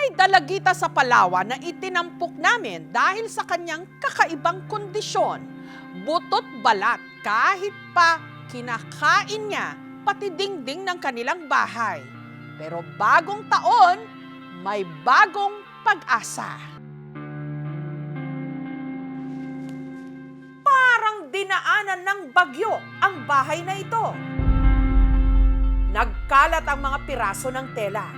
May dalagita sa Palawan na itinampok namin dahil sa kanyang kakaibang kondisyon. Butot balat kahit pa kinakain niya pati dingding ng kanilang bahay. Pero bagong taon, may bagong pag-asa. Parang dinaanan ng bagyo ang bahay na ito. Nagkalat ang mga piraso ng tela.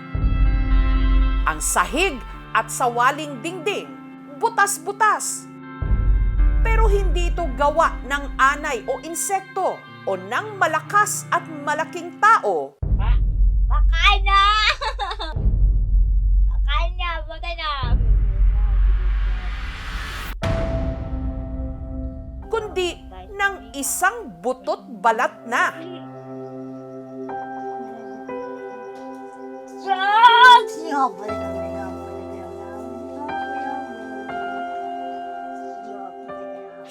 Ang sahig at sawaling dingding, butas-butas. Pero hindi ito gawa ng anay o insekto o ng malakas at malaking tao. Makain na! Makain na! Makain na! Kundi ng isang butot balat na.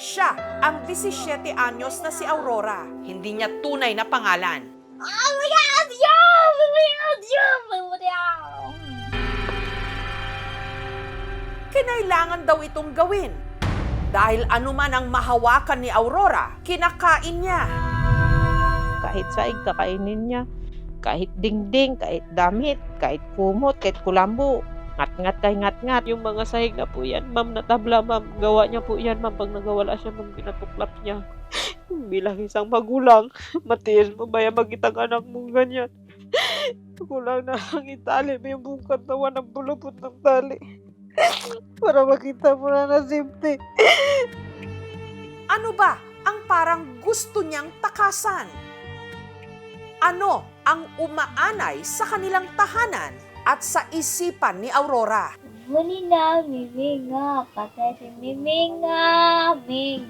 Siya ang 17 anyos na si Aurora. Hindi niya tunay na pangalan. Oh my God! Yeah! Oh my God! Yeah! Kinailangan daw itong gawin. Dahil anuman ang mahawakan ni Aurora, kinakain niya. Kahit saig, kakainin niya. Kahit dingding, kahit damit, kahit kumot, kahit kulambo. Ngat-ngat kay ngat-ngat. Yung mga sahig na po yan, ma'am, natabla, ma'am. Gawa niya po yan, ma'am. Pag nagawala siya, ma'am, pinatuklap niya. Bilang isang magulang, matiis mo ba yan magitang anak mong ganyan? Kulang na ang itali mo yung buong katawan ng bulupot ng tali. Para makita mo na na simple. Ano ba ang parang gusto niyang takasan? Ano ang umaanay sa kanilang tahanan at sa isipan ni Aurora? Muli na, miminga, patay si miminga, ming.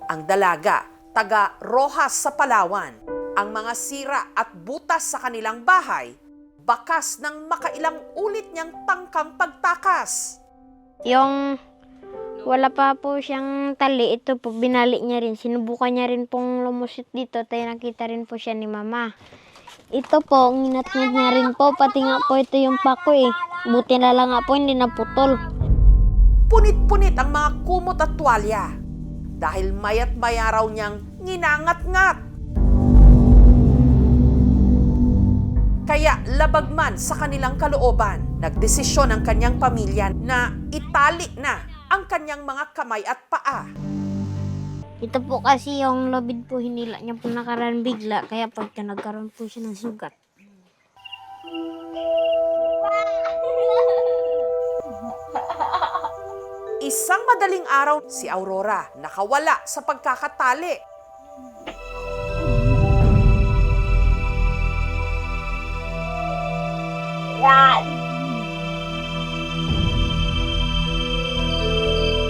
Ang dalaga, taga Rojas sa Palawan. Ang mga sira at butas sa kanilang bahay, bakas ng makailang ulit niyang tangkang pagtakas. Yung wala pa po siyang tali, ito po binalik niya rin. Sinubukan niya rin pong lumusit dito, tayo nakita rin po siya ni mama. Ito po, nginat-ngat niya rin po, pati nga po ito yung pako eh. Buti na lang nga po, hindi naputol. Punit-punit ang mga kumot at tuwalya dahil mayat maya raw niyang nginangat-ngat. Kaya labag man sa kanilang kalooban, nagdesisyon ang kanyang pamilya na itali na ang kanyang mga kamay at paa. Ito po kasi yung lobid po, hinila niya po nakaraan bigla, kaya pagka nagkaroon po siya ng sugat. Isang madaling araw, si Aurora nakawala sa pagkakatali. Yan!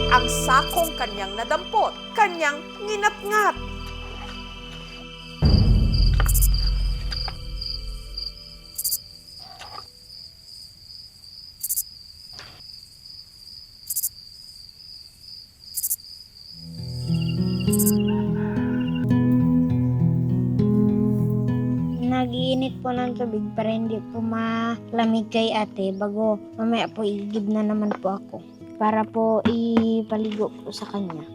Ang sakong kanyang nadampot, kanyang nginat-ngat. Nag-iinit po ng tubig para hindi po malamig kay ate bago mamaya po igib na naman po ako para po ipaligo po sa kanya.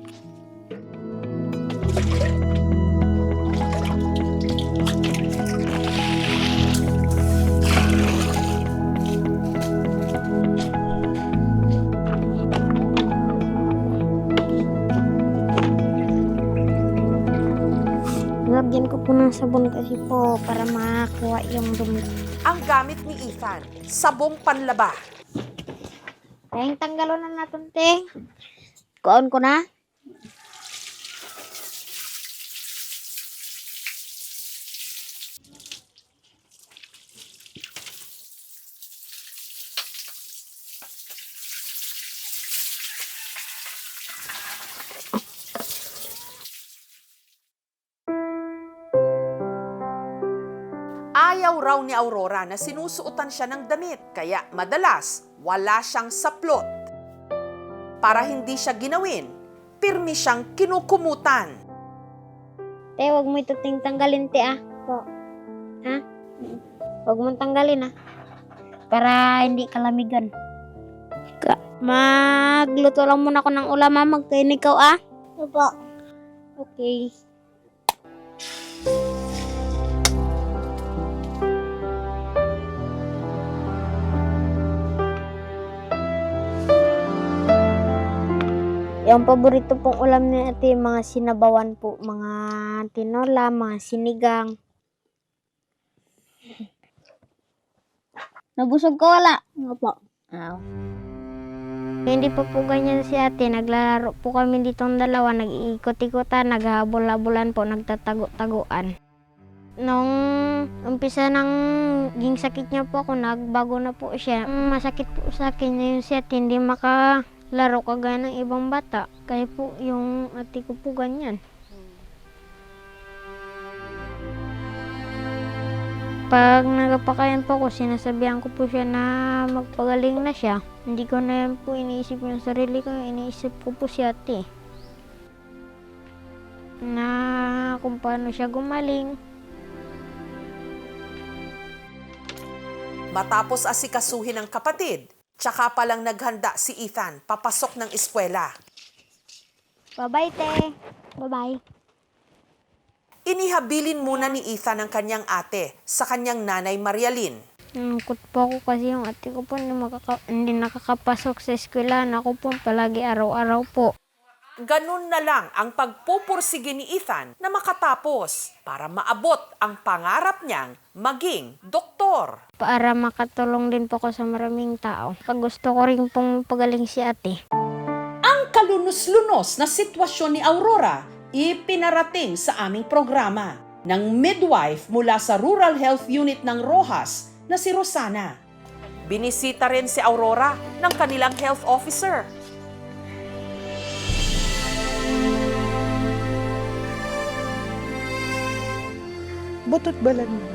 Lagyan ko po ng sabon kasi po para makakuha yung dumi. Ang gamit ni Ethan, sabong panlaba. Teng, tanggalon na natin, Teng. Kuon ko na. Ayaw raw ni Aurora na sinusuotan siya ng damit, kaya madalas wala siyang saplot. Para hindi siya ginawin, pirmi siyang kinukumutan. Te, wag mo ito ting tanggalin, te, ah. Po. Ha? Huwag mong tanggalin, ha? Para hindi kalamigan. Magluto lang muna ako ng ulam, ha? Magkain ikaw, ah? Opo. Okay. Yung paborito pong ulam ni ate, mga sinabawan po, mga tinola, mga sinigang. Nabusog ka wala? Opo. Hindi pa po ganyan si ate, naglalaro po kami ditong dalawa, nag-iikot-ikotan, naghahabol-habulan po, nagtatago-taguan. Nung umpisa ng ging sakit niya po ako, nagbago na po siya. Masakit po sa akin na yung si ate, hindi makalaro kagaya ng ibang bata. Kaya po yung ate ko po ganyan. Pag nagpakain po ako, sinasabihan ko po siya na magpagaling na siya. Hindi ko na yan po iniisip yung sarili ko, iniisip ko po si ate. Na kung paano siya gumaling. Matapos asikasuhin ng kapatid, tsaka palang naghanda si Ethan papasok ng eskwela. Bye-bye, te. Bye-bye. Inihabilin muna ni Ethan ang kanyang ate sa kanyang nanay Marialyn. Nangkot po ako kasi yung ate ko po hindi nakakapasok sa eskwela. Ako po palagi araw-araw po. Ganun na lang ang pagpupursige ni Ethan na makatapos para maabot ang pangarap niyang maging doktor. Para makatulong din po ako sa maraming tao. Pag gusto ko rin pong pagaling si ate. Ang kalunos-lunos na sitwasyon ni Aurora ipinarating sa aming programa ng midwife mula sa Rural Health Unit ng Rojas na si Rosana. Binisita rin si Aurora ng kanilang health officer. Butot balan mo.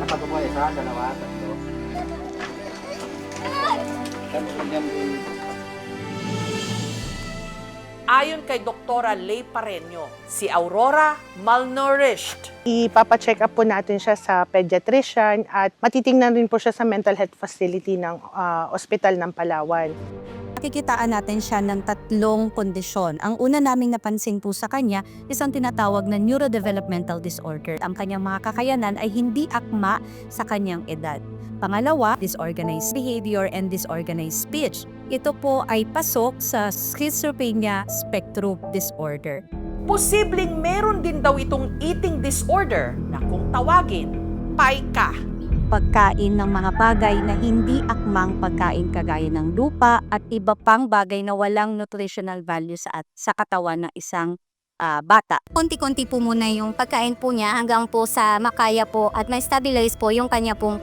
Dapat po isa, dalawa, tatlo. Ayon kay Doktora Lay Pareño, si Aurora malnourished. Ipapacheck up po natin siya sa pediatrician at matitingnan rin po siya sa mental health facility ng Ospital ng Palawan. Nakikitaan natin siya ng 3 kondisyon. Ang una naming napansin po sa kanya is ang tinatawag na neurodevelopmental disorder. Ang kanyang mga kakayanan ay hindi akma sa kanyang edad. Pangalawa, disorganized behavior and disorganized speech. Ito po ay pasok sa schizophrenia spectrum disorder. Posibleng meron din daw itong eating disorder na kung tawagin, PICA. Pagkain ng mga bagay na hindi akmang pagkain kagaya ng lupa at iba pang bagay na walang nutritional value sa katawan ng isang bata. Konti-konti po muna yung pagkain po niya hanggang po sa makaya po at ma-stabilize po yung kanya pong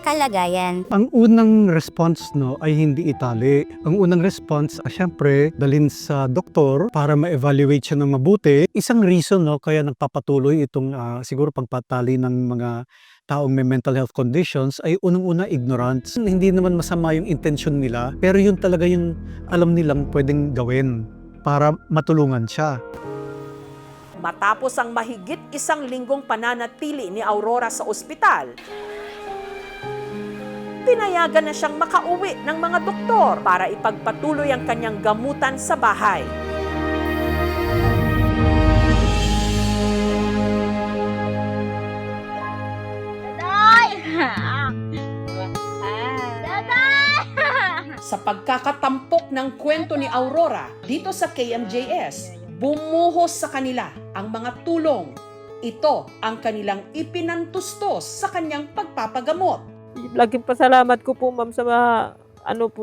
kalagayan. Ang unang response ay hindi itali. Ang unang response syempre dalhin sa doktor para ma-evaluate siya ng mabuti. Isang reason kaya nagpapatuloy itong siguro pagpatali ng mga taong may mental health conditions ay unang-una ignorance. Hindi naman masama yung intention nila, pero yun talaga yung alam nilang pwedeng gawin para matulungan siya. Matapos ang mahigit 1 linggong pananatili ni Aurora sa ospital, pinayagan na siyang makauwi ng mga doktor para ipagpatuloy ang kanyang gamutan sa bahay. Sa pagkakatampok ng kwento ni Aurora dito sa KMJS, bumuhos sa kanila ang mga tulong. Ito ang kanilang ipinantustos sa kanyang pagpapagamot. Laging pasalamat ko po ma'am sa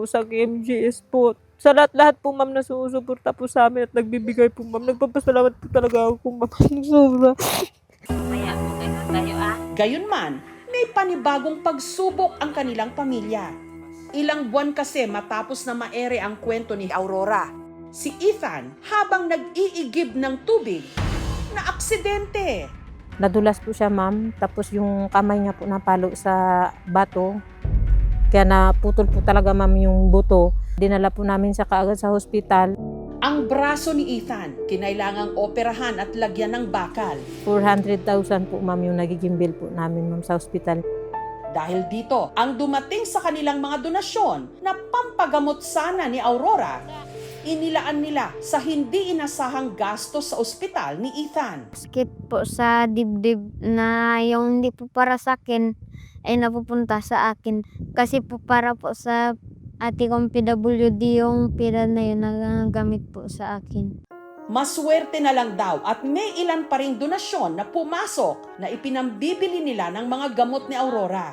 sa KMJS po. Sa lahat-lahat po ma'am na sumusuporta po sa amin at nagbibigay po ma'am. Nagpapasalamat po talaga ako ma'am. Sobra. Gayunman, may panibagong pagsubok ang kanilang pamilya. Ilang buwan kasi matapos na maere ang kwento ni Aurora, si Ethan habang nag-iigib ng tubig, na aksidente. Nadulas po siya ma'am. Tapos yung kamay niya po napalo sa bato. Kaya naputol po talaga ma'am yung buto. Dinala po namin siya kaagad sa hospital. Ang braso ni Ethan, kinailangang operahan at lagyan ng bakal. 400,000 po ma'am yung nagiging bill po namin ma'am sa ospital. Dahil dito, ang dumating sa kanilang mga donasyon na pampagamot sana ni Aurora, inilaan nila sa hindi inasahang gastos sa ospital ni Ethan. Sakit po sa dibdib na yung hindi po para sa akin ay napupunta sa akin. Kasi po para po sa ate kong PWD yung pera na yun na gamit po sa akin. Maswerte na lang daw at may ilan pa ring donasyon na pumasok na ipinambibili nila ng mga gamot ni Aurora.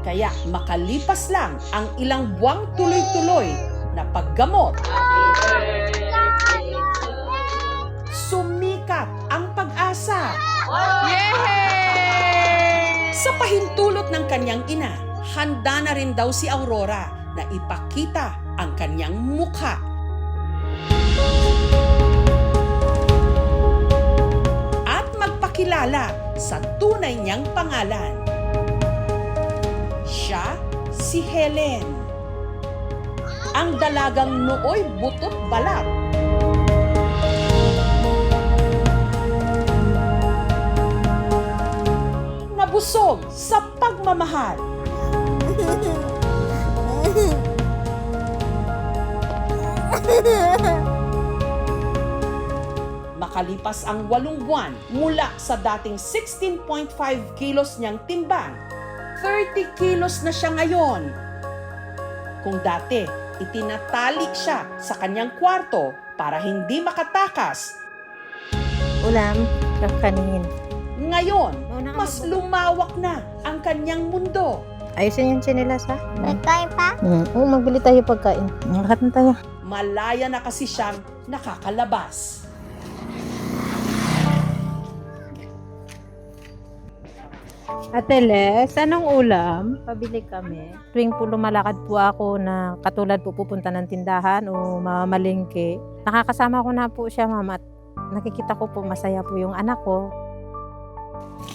Kaya makalipas lang ang ilang buwang tuloy-tuloy na paggamot, sumikat ang pag-asa. Sa pahintulot ng kanyang ina, handa na rin daw si Aurora na ipakita ang kanyang mukha. At magpakilala sa tunay niyang pangalan. Siya si Helen. Ang dalagang nooy butot balat. Nabusog sa pagmamahal. Makalipas ang 8 buwan mula sa dating 16.5 kilos niyang timbang, 30 kilos na siya ngayon. Kung dati, itinatali siya sa kanyang kwarto para hindi makatakas, Ulam, kakanin. ngayon, mas lumawak na ang kanyang mundo. Ayusin yung tsinelas ha? Pagkain pa? Oo, magbili tayo pagkain. Lahat na tayo. Malaya na kasi siyang nakakalabas. Ate Les, anong ulam? Pabili kami. Tuwing po lumalakad po ako na katulad po pupunta ng tindahan o mamalingke, nakakasama ko na po siya mama at nakikita ko po masaya po yung anak ko.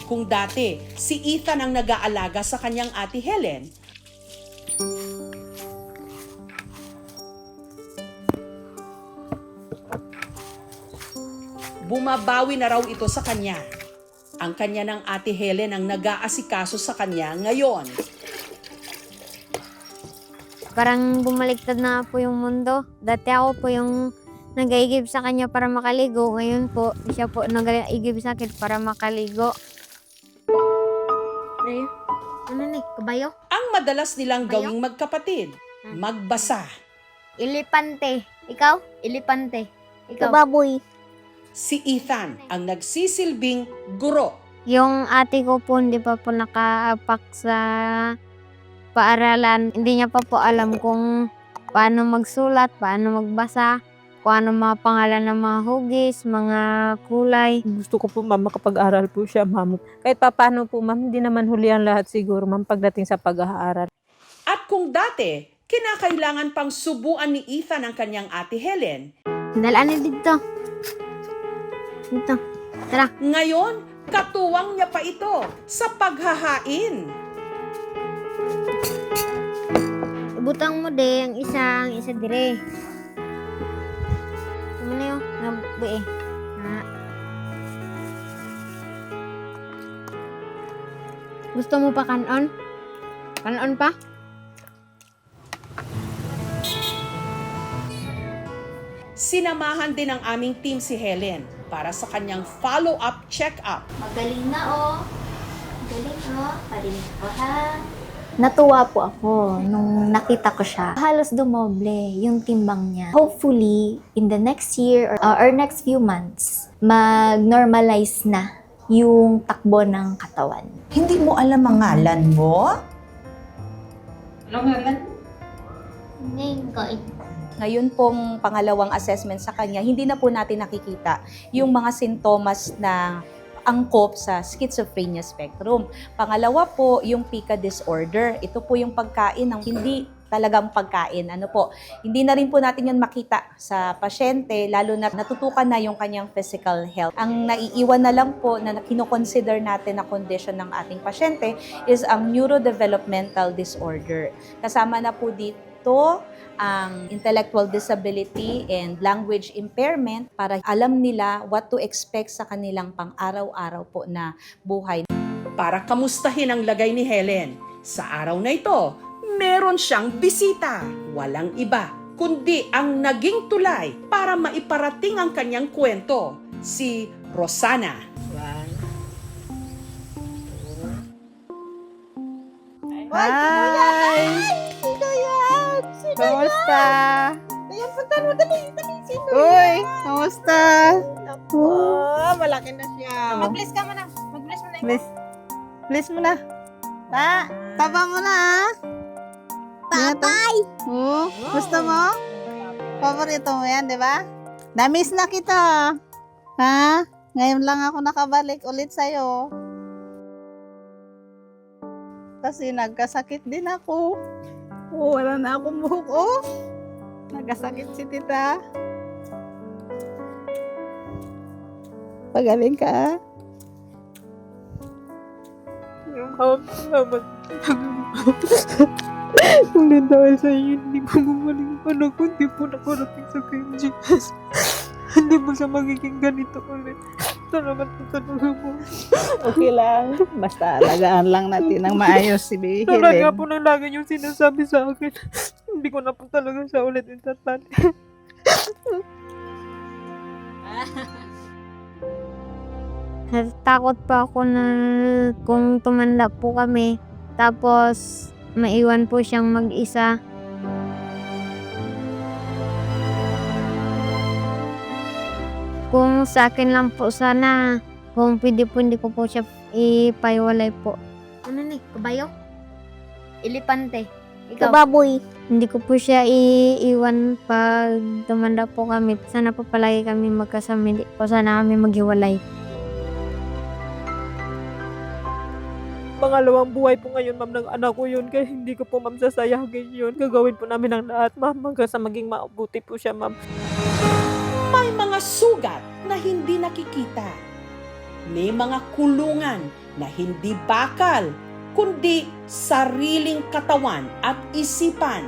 Kung dati, si Ethan ang nag-aalaga sa kanyang ate Helen, bumabawi na raw ito sa kanya. Ang kanya ng ate Helen ang nag-aasikaso sa kanya ngayon. Parang bumaliktad na po yung mundo. Dati ako po yung nag-aigib sa kanya para makaligo. Ngayon po, siya po nag-aigib sa akin para makaligo. Ano ni? Kabayo? Ang madalas nilang gawing magkapatid, magbasa. Ilipante. Ikaw? Ilipante. Ikaw? Baboy. Si Ethan ang nagsisilbing guro. Yung ate ko po hindi pa po nakaapak sa paaralan. Hindi niya pa po alam kung paano magsulat, paano magbasa, kung ano mga pangalan ng mga hugis, mga kulay. Gusto ko po ma'am makapag-aral po siya ma'am. Kahit paano po ma'am, hindi naman huli ang lahat siguro ma'am pagdating sa pag-aaral. At kung dati, kinakailangan pang subuan ni Ethan ang kanyang ate Helen, Dalaan dito. Dito. Tara. ngayon, katuwang niya pa ito sa paghahain. Ibutang mo de ang isa dire. Ano na yun? Nabi eh. Gusto mo pa kanon? Kanon pa? Sinamahan din ng aming team si Helen para sa kanyang follow-up check-up. Magaling na oh. Magaling oh. Parinig ko ha. Natuwa po ako nung nakita ko siya. Halos dumoble yung timbang niya. Hopefully, in the next year or next few months, mag-normalize na yung takbo ng katawan. Hindi mo alam ang ngalan mo? Ngayon pong pangalawang assessment sa kanya, hindi na po natin nakikita yung mga sintomas na angkop sa schizophrenia spectrum. Pangalawa po, yung pica disorder. Ito po yung pagkain ng hindi talagang pagkain. Hindi na rin po natin yun makita sa pasyente, lalo na natutukan na yung kanyang physical health. Ang naiiwan na lang po na kinoconsider natin na condition ng ating pasyente is ang neurodevelopmental disorder. Kasama na po dito ito ang intellectual disability and language impairment para alam nila what to expect sa kanilang pang-araw-araw po na buhay. Para kamustahin ang lagay ni Helen, sa araw na ito, meron siyang bisita. Walang iba, kundi ang naging tulay para maiparating ang kanyang kwento, si Rosana. Hi! Sino yan? Kamusta? Ayan, punta mo, dali. Sino Uy, kamusta? Oh, malaki na siya. Mag-bless ka muna. Mag-bless muna. Bless mo na. Tabang mo na, ah. Tatay! Oh, gusto mo? Paborito mo yan, di ba? Na-miss na kita. Ha? Ngayon lang ako nakabalik ulit sa'yo. Kasi nagkasakit din ako. Oh, wala na akong buhok. Oh, nagkasakit si tita. Pagaling ka, ah. Kung na dahil sa inyo, hindi po bumalik ang anak ko, hindi po nakarating sa KMGS. Hindi po siya magiging ganito ulit. Salamat po talaga po. Okay lang. Basta alagaan lang natin ng maayos si Helen. Talaga po nang lagi yung sinasabi sa akin. Hindi ko na po talaga siya ulit itatali. Natatakot pa ako na kung tumanda po kami. Tapos, maiwan po siyang mag-isa. Kung sa akin lang po sana, kung pwede po hindi ko po siya ipaiwalay po. Ano ni? Kabayo? Elepante? Ikaw? Baboy. Hindi ko po siya iiwan pag tumanda po kami. Sana po palagi kami magkasama. Hindi po sana kami maghiwalay. Pangalawang buhay po ngayon, ma'am, ng anak ko yun. Kaya hindi ko po, ma'am, sasayagin yun. Gagawin po namin ang lahat, ma'am. Hanggang sa maging mabuti po siya, ma'am. May mga sugat na hindi nakikita. May mga kulungan na hindi bakal, kundi sariling katawan at isipan.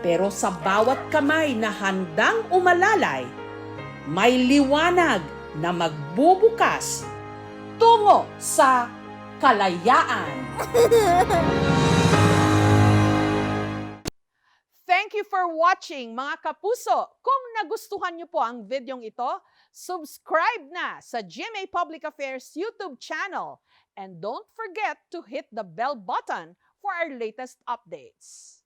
Pero sa bawat kamay na handang umalalay, may liwanag na magbubukas tungo sa kalayaan. Thank you for watching, mga kapuso. Kung nagustuhan niyo po ang videong ito, subscribe na sa GMA Public Affairs YouTube channel. And don't forget to hit the bell button for our latest updates.